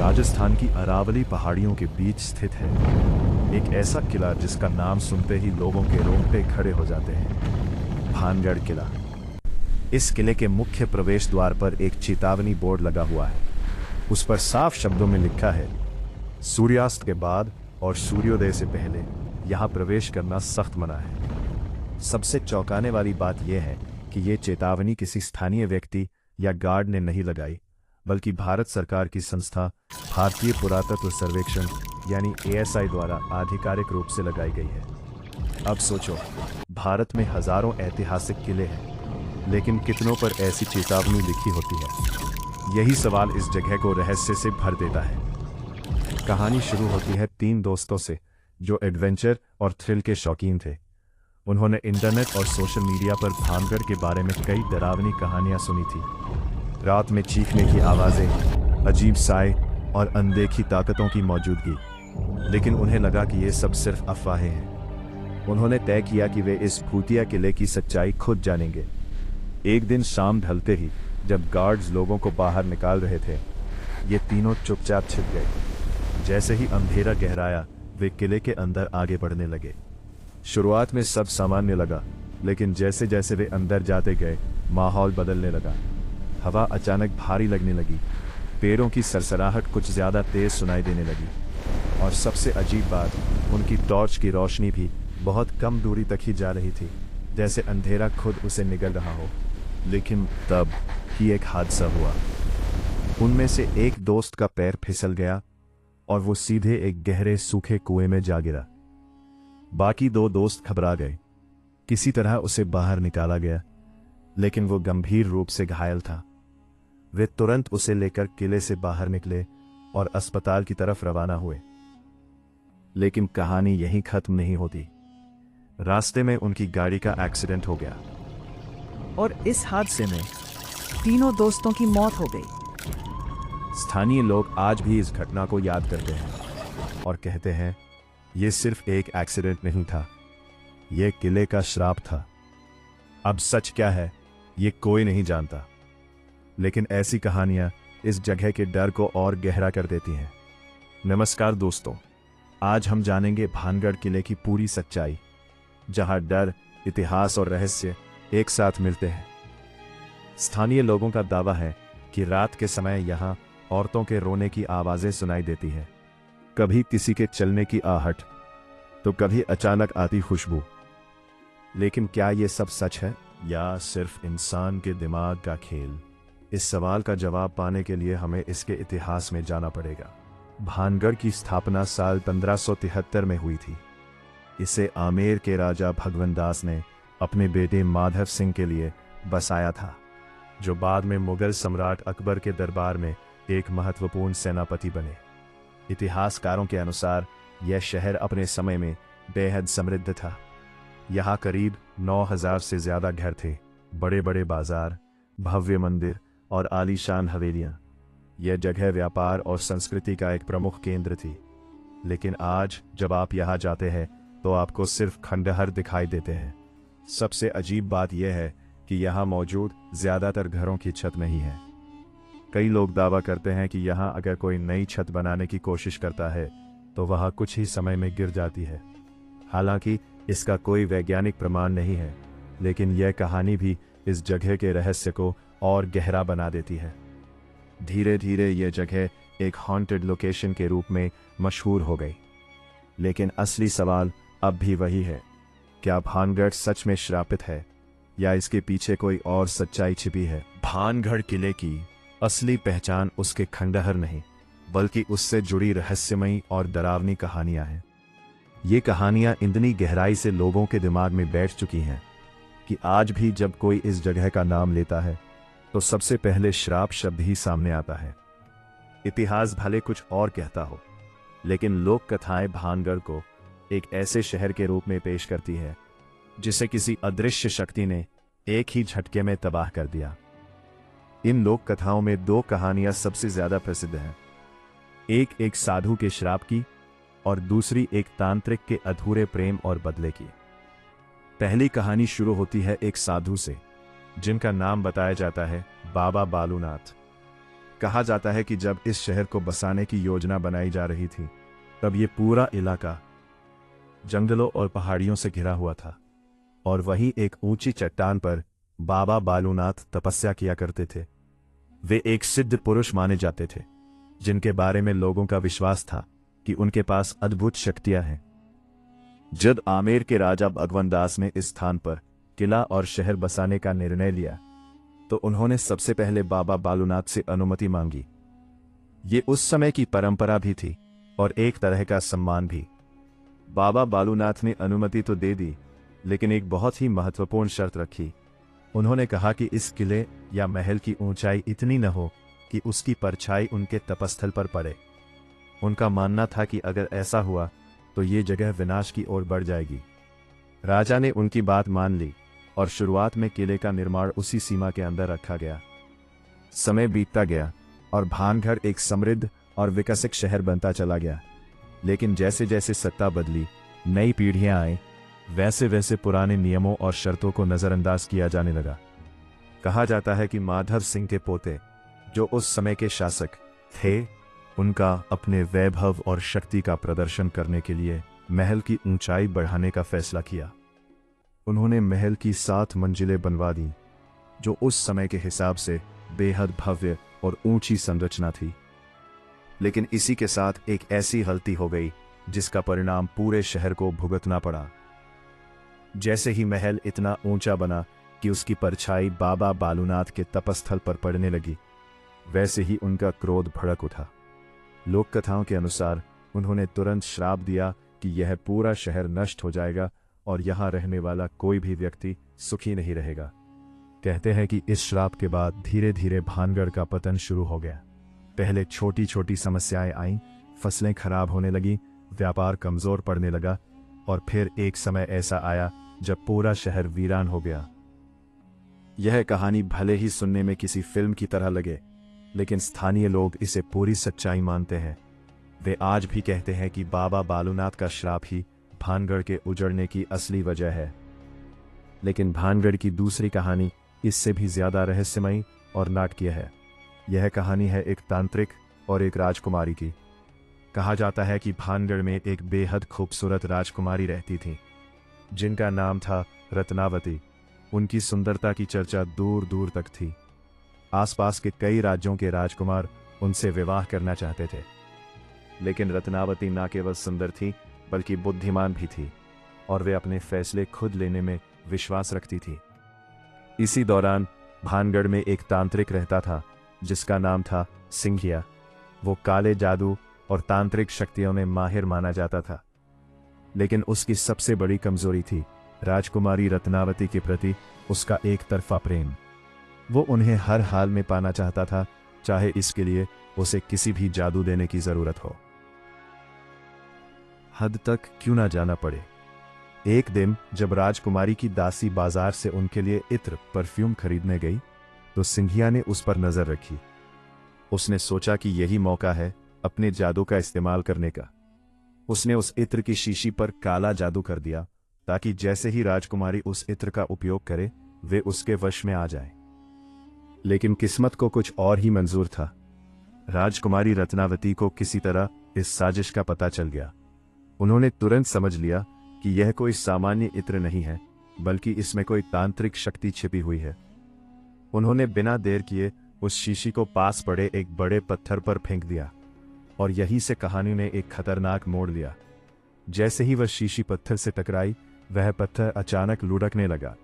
राजस्थान की अरावली पहाड़ियों के बीच स्थित है एक ऐसा किला जिसका नाम सुनते ही लोगों के रोंगटे खड़े हो जाते हैं। भानगढ़ किला। इस किले के मुख्य प्रवेश द्वार पर एक चेतावनी बोर्ड लगा हुआ है। उस पर साफ शब्दों में लिखा है, सूर्यास्त के बाद और सूर्योदय से पहले यहां प्रवेश करना सख्त मना है। सबसे चौंकाने वाली बात यह है कि यह चेतावनी किसी स्थानीय व्यक्ति या गार्ड ने नहीं लगाई, बल्कि भारत सरकार की संस्था भारतीय पुरातत्व सर्वेक्षण यानी ASI द्वारा आधिकारिक रूप से लगाई गई है। अब सोचो, भारत में हजारों ऐतिहासिक किले हैं, लेकिन कितनों पर ऐसी चेतावनी लिखी होती है? यही सवाल इस जगह को रहस्य से भर देता है। कहानी शुरू होती है 3 दोस्तों से जो एडवेंचर और थ्रिल के शौकीन थे। उन्होंने इंटरनेट और सोशल मीडिया पर भानगढ़ के बारे में कई डरावनी कहानियां सुनी थी। रात में चीखने की आवाजें, अजीब साए और अनदेखी ताकतों की मौजूदगी, लेकिन उन्हें लगा कि ये सब सिर्फ अफवाहें हैं। उन्होंने तय किया कि वे इस भूतिया किले की सच्चाई खुद जानेंगे। एक दिन शाम ढलते ही जब गार्ड्स लोगों को बाहर निकाल रहे थे, ये तीनों चुपचाप छिप गए। जैसे ही अंधेरा गहराया, वे किले के अंदर आगे बढ़ने लगे। शुरुआत में सब सामान्य लगा, लेकिन जैसे जैसे वे अंदर जाते गए, माहौल बदलने लगा। हवा अचानक भारी लगने लगी, पेड़ों की सरसराहट कुछ ज्यादा तेज सुनाई देने लगी, और सबसे अजीब बात, उनकी टॉर्च की रोशनी भी बहुत कम दूरी तक ही जा रही थी, जैसे अंधेरा खुद उसे निगल रहा हो। लेकिन तब ही एक हादसा हुआ। उनमें से एक दोस्त का पैर फिसल गया और वो सीधे एक गहरे सूखे कुएं में जा गिरा। बाकी 2 दोस्त घबरा गए। किसी तरह उसे बाहर निकाला गया, लेकिन वो गंभीर रूप से घायल था। वे तुरंत उसे लेकर किले से बाहर निकले और अस्पताल की तरफ रवाना हुए। लेकिन कहानी यहीं खत्म नहीं होती। रास्ते में उनकी गाड़ी का एक्सीडेंट हो गया और इस हादसे में तीनों दोस्तों की मौत हो गई। स्थानीय लोग आज भी इस घटना को याद करते हैं और कहते हैं, यह सिर्फ एक एक्सीडेंट नहीं था, यह किले का श्राप था। अब सच क्या है, ये कोई नहीं जानता, लेकिन ऐसी कहानियां इस जगह के डर को और गहरा कर देती हैं। नमस्कार दोस्तों, आज हम जानेंगे भानगढ़ किले की पूरी सच्चाई, जहां डर, इतिहास और रहस्य एक साथ मिलते हैं। स्थानीय लोगों का दावा है कि रात के समय यहां औरतों के रोने की आवाजें सुनाई देती हैं। कभी किसी के चलने की आहट, तो कभी अचानक आती खुशबू। लेकिन क्या ये सब सच है या सिर्फ इंसान के दिमाग का खेल? इस सवाल का जवाब पाने के लिए हमें इसके इतिहास में जाना पड़ेगा। भानगढ़ की स्थापना साल 1573 में हुई थी। इसे आमेर के राजा भगवंत दास ने अपने बेटे माधव सिंह के लिए बसाया था, जो बाद में मुगल सम्राट अकबर के दरबार में एक महत्वपूर्ण सेनापति बने। इतिहासकारों के अनुसार यह शहर अपने समय में बेहद समृद्ध था। यहाँ करीब 9000 से ज्यादा घर थे, बड़े बड़े बाजार, भव्य मंदिर और आलीशान हवेलियां। यह जगह व्यापार और संस्कृति का एक प्रमुख केंद्र थी। लेकिन आज जब आप यहाँ जाते हैं तो आपको सिर्फ खंडहर दिखाई देते हैं। सबसे अजीब बात यह है कि यहाँ मौजूद ज्यादातर घरों की छत नहीं है। कई लोग दावा करते हैं कि यहाँ अगर कोई नई छत बनाने की कोशिश करता है तो वह कुछ ही समय में गिर जाती है। हालांकि इसका कोई वैज्ञानिक प्रमाण नहीं है, लेकिन यह कहानी भी इस जगह के रहस्य को और गहरा बना देती है। धीरे धीरे यह जगह एक हॉन्टेड लोकेशन के रूप में मशहूर हो गई। लेकिन असली सवाल अब भी वही है, क्या भानगढ़ सच में श्रापित है या इसके पीछे कोई और सच्चाई छिपी है? भानगढ़ किले की असली पहचान उसके खंडहर नहीं, बल्कि उससे जुड़ी रहस्यमयी और डरावनी कहानियां हैं। ये कहानियां इतनी गहराई से लोगों के दिमाग में बैठ चुकी हैं कि आज भी जब कोई इस जगह का नाम लेता है तो सबसे पहले श्राप शब्द ही सामने आता है। इतिहास भले कुछ और कहता हो, लेकिन लोक कथाएं भानगढ़ को एक ऐसे शहर के रूप में पेश करती है जिसे किसी अदृश्य शक्ति ने एक ही झटके में तबाह कर दिया। इन लोक कथाओं में 2 कहानियां सबसे ज्यादा प्रसिद्ध हैं। एक साधु के श्राप की और दूसरी एक तांत्रिक के अधूरे प्रेम और बदले की। पहली कहानी शुरू होती है एक साधु से, जिनका नाम बताया जाता है बाबा बालूनाथ। कहा जाता है कि जब इस शहर को बसाने की योजना बनाई जा रही थी, तब ये पूरा इलाका जंगलों और पहाड़ियों से घिरा हुआ था, और वहीं एक ऊंची चट्टान पर बाबा बालूनाथ तपस्या किया करते थे। वे एक सिद्ध पुरुष माने जाते थे, जिनके बारे में लोगों का विश्वास था कि उनके पास अद्भुत शक्तियां हैं। जब आमेर के राजा भगवान दास ने इस स्थान पर किला और शहर बसाने का निर्णय लिया, तो उन्होंने सबसे पहले बाबा बालूनाथ से अनुमति मांगी। ये उस समय की परंपरा भी थी और एक तरह का सम्मान भी। बाबा बालूनाथ ने अनुमति तो दे दी, लेकिन एक बहुत ही महत्वपूर्ण शर्त रखी। उन्होंने कहा कि इस किले या महल की ऊंचाई इतनी न हो कि उसकी परछाई उनके तपस्थल पर पड़े। उनका मानना था कि अगर ऐसा हुआ तो ये जगह विनाश की ओर बढ़ जाएगी। राजा ने उनकी बात मान ली और शुरुआत में किले का निर्माण उसी सीमा के अंदर रखा गया। समय बीतता गया और भानगढ़ एक समृद्ध और विकसित शहर बनता चला गया। लेकिन जैसे जैसे सत्ता बदली, नई पीढ़ियां आई, वैसे वैसे पुराने नियमों और शर्तों को नजरअंदाज किया जाने लगा। कहा जाता है कि माधव सिंह के पोते, जो उस समय के शासक थे, उनका अपने वैभव और शक्ति का प्रदर्शन करने के लिए महल की ऊंचाई बढ़ाने का फैसला किया। उन्होंने महल की 7 मंजिलें बनवा दी, जो उस समय के हिसाब से बेहद भव्य और ऊंची संरचना थी। लेकिन इसी के साथ एक ऐसी गलती हो गई जिसका परिणाम पूरे शहर को भुगतना पड़ा। जैसे ही महल इतना ऊंचा बना कि उसकी परछाई बाबा बालूनाथ के तपस्थल पर पड़ने लगी, वैसे ही उनका क्रोध भड़क उठा। लोक कथाओं के अनुसार उन्होंने तुरंत श्राप दिया कि यह पूरा शहर नष्ट हो जाएगा और यहां रहने वाला कोई भी व्यक्ति सुखी नहीं रहेगा। कहते हैं कि इस श्राप के बाद धीरे धीरे भानगढ़ का पतन शुरू हो गया। पहले छोटी छोटी समस्याएं आईं, फसलें खराब होने लगी, व्यापार कमजोर पड़ने लगा, और फिर एक समय ऐसा आया जब पूरा शहर वीरान हो गया। यह कहानी भले ही सुनने में किसी फिल्म की तरह लगे, लेकिन स्थानीय लोग इसे पूरी सच्चाई मानते हैं। वे आज भी कहते हैं कि बाबा बालूनाथ का श्राप ही भानगढ़ के उजड़ने की असली वजह है। लेकिन भानगढ़ की दूसरी कहानी इससे भी ज्यादा रहस्यमयी और नाटकीय है। यह कहानी है एक तांत्रिक और एक राजकुमारी की। कहा जाता है कि भानगढ़ में एक बेहद खूबसूरत राजकुमारी रहती थी, जिनका नाम था रत्नावती। उनकी सुंदरता की चर्चा दूर दूर तक थी। आसपास के कई राज्यों के राजकुमार उनसे विवाह करना चाहते थे, लेकिन रत्नावती न केवल सुंदर थी बल्कि बुद्धिमान भी थी, और वे अपने फैसले खुद लेने में विश्वास रखती थी। इसी दौरान भानगढ़ में एक तांत्रिक रहता था जिसका नाम था सिंघिया। वो काले जादू और तांत्रिक शक्तियों में माहिर माना जाता था, लेकिन उसकी सबसे बड़ी कमजोरी थी राजकुमारी रत्नावती के प्रति उसका एक तरफा प्रेम। वो उन्हें हर हाल में पाना चाहता था, चाहे इसके लिए उसे किसी भी जादू देने की जरूरत हो, हद तक क्यों ना जाना पड़े। एक दिन जब राजकुमारी की दासी बाजार से उनके लिए इत्र परफ्यूम खरीदने गई, तो सिंघिया ने उस पर नजर रखी। उसने सोचा कि यही मौका है अपने जादू का इस्तेमाल करने का। उसने उस इत्र की शीशी पर काला जादू कर दिया, ताकि जैसे ही राजकुमारी उस इत्र का उपयोग करे, वे उसके वश में आ जाए। लेकिन किस्मत को कुछ और ही मंजूर था। राजकुमारी रत्नावती को किसी तरह इस साजिश का पता चल गया। उन्होंने तुरंत समझ लिया कि यह कोई सामान्य इत्र नहीं है, बल्कि इसमें कोई तांत्रिक शक्ति छिपी हुई है। उन्होंने बिना देर किए उस शीशी को पास पड़े एक बड़े पत्थर पर फेंक दिया, और यहीं से कहानी ने एक खतरनाक मोड़ लिया। जैसे ही वह शीशी पत्थर से टकराई, वह पत्थर अचानक लुढ़कने लगा।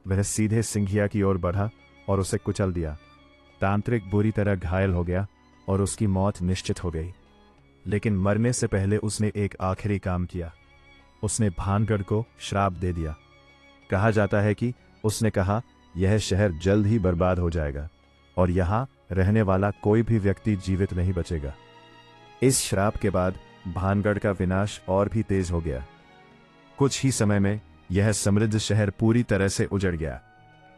वह सीधे सिंघिया की ओर बढ़ा और उसे कुचल दिया। तांत्रिक बुरी तरह घायल हो गया और उसकी मौत निश्चित हो गई। लेकिन मरने से पहले उसने एक आखिरी काम किया। उसने भानगढ़ को श्राप दे दिया। कहा जाता है कि उसने कहा, यह शहर जल्द ही बर्बाद हो जाएगा और यहां रहने वाला कोई भी व्यक्ति जीवित नहीं बचेगा। इस श्राप के बाद भानगढ़ का विनाश और भी तेज हो गया। कुछ ही समय में यह समृद्ध शहर पूरी तरह से उजड़ गया।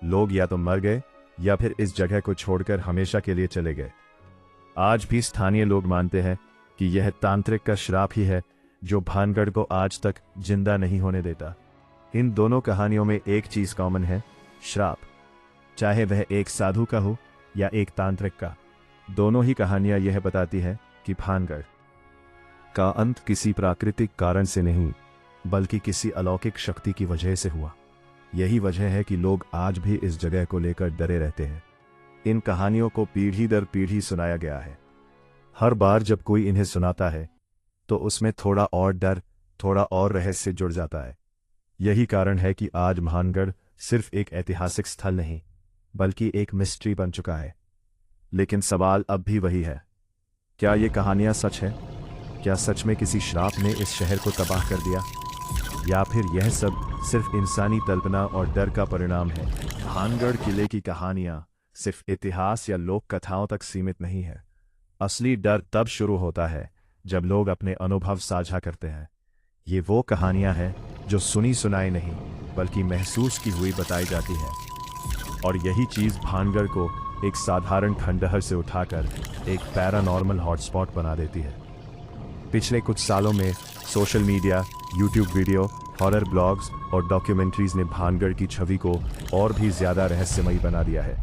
लोग या तो मर गए या फिर इस जगह को छोड़कर हमेशा के लिए चले गए। आज भी स्थानीय लोग मानते हैं कि यह तांत्रिक का श्राप ही है जो भानगढ़ को आज तक जिंदा नहीं होने देता। इन दोनों कहानियों में एक चीज कॉमन है, श्राप। चाहे वह एक साधु का हो या एक तांत्रिक का, दोनों ही कहानियां यह बताती है कि भानगढ़ का अंत किसी प्राकृतिक कारण से नहीं बल्कि किसी अलौकिक शक्ति की वजह से हुआ। यही वजह है कि लोग आज भी इस जगह को लेकर डरे रहते हैं। इन कहानियों को पीढ़ी दर पीढ़ी सुनाया गया है। हर बार जब कोई इन्हें सुनाता है तो उसमें थोड़ा और डर, थोड़ा और रहस्य जुड़ जाता है। यही कारण है कि आज भानगढ़ सिर्फ एक ऐतिहासिक स्थल नहीं बल्कि एक मिस्ट्री बन चुका है। लेकिन सवाल अब भी वही है, क्या ये कहानियां सच है? क्या सच में किसी श्राप ने इस शहर को तबाह कर दिया, या फिर यह सब सिर्फ इंसानी कल्पना और डर का परिणाम है? भानगढ़ किले की कहानियां सिर्फ इतिहास या लोक कथाओं तक सीमित नहीं है। असली डर तब शुरू होता है जब लोग अपने अनुभव साझा करते हैं। ये वो कहानियां हैं जो सुनी सुनाई नहीं बल्कि महसूस की हुई बताई जाती है। और यही चीज़ भानगढ़ को एक साधारण खंडहर से उठाकर एक पैरानॉर्मल हॉटस्पॉट बना देती है। पिछले कुछ सालों में social media, YouTube video, horror blogs और डॉक्यूमेंट्रीज ने भानगढ़ की छवि को और भी ज़्यादा रहस्यमयी बना दिया है।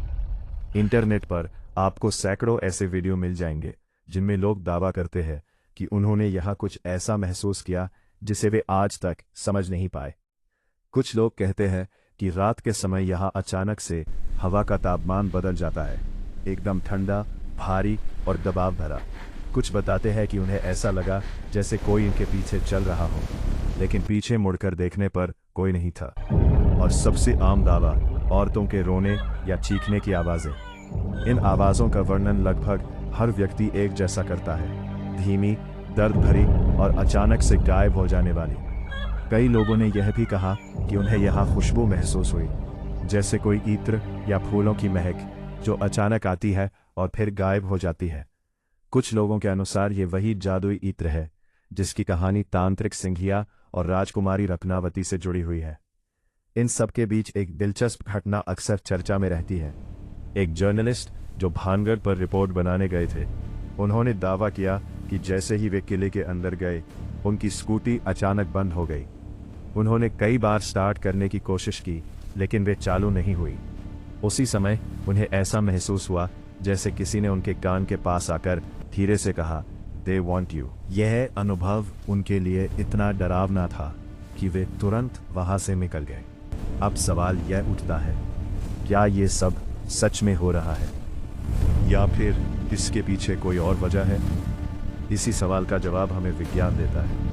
इंटरनेट पर आपको सैकड़ों ऐसे वीडियो मिल जाएंगे जिनमें लोग दावा करते हैं कि उन्होंने यहाँ कुछ ऐसा महसूस किया जिसे वे आज तक समझ नहीं पाए। कुछ लोग कहते हैं कि रात के समय यहाँ अचानक से हवा का तापमान बदल जाता है, एकदम ठंडा, भारी और दबाव भरा। कुछ बताते हैं कि उन्हें ऐसा लगा जैसे कोई इनके पीछे चल रहा हो, लेकिन पीछे मुड़कर देखने पर कोई नहीं था। और सबसे आम दावा औरतों के रोने या चीखने की आवाज़ें। इन आवाज़ों का वर्णन लगभग हर व्यक्ति एक जैसा करता है, धीमी, दर्द भरी और अचानक से गायब हो जाने वाली। कई लोगों ने यह भी कहा कि उन्हें यहाँ खुशबू महसूस हुई, जैसे कोई इत्र या फूलों की महक जो अचानक आती है और फिर गायब हो जाती है। कुछ लोगों के अनुसार ये वही जादुई इत्र है जिसकी कहानी तांत्रिक सिंघिया और राजकुमारी रत्नावती से जुड़ी हुई है। इन सब के बीच एक दिलचस्प घटना अक्सर चर्चा में रहती है। एक जर्नलिस्ट जो भानगढ़ पर रिपोर्ट बनाने गए थे, उन्होंने दावा किया कि जैसे ही वे किले के अंदर गए, उनकी स्कूटी अचानक बंद हो गई। उन्होंने कई बार स्टार्ट करने की कोशिश की, लेकिन वे चालू नहीं हुई। उसी समय उन्हें ऐसा महसूस हुआ जैसे किसी ने उनके कान के पास आकर धीरे से कहा, "They want you." यह अनुभव उनके लिए इतना डरावना था कि वे तुरंत वहां से निकल गए। अब सवाल यह उठता है, क्या ये सब सच में हो रहा है या फिर इसके पीछे कोई और वजह है? इसी सवाल का जवाब हमें विज्ञान देता है।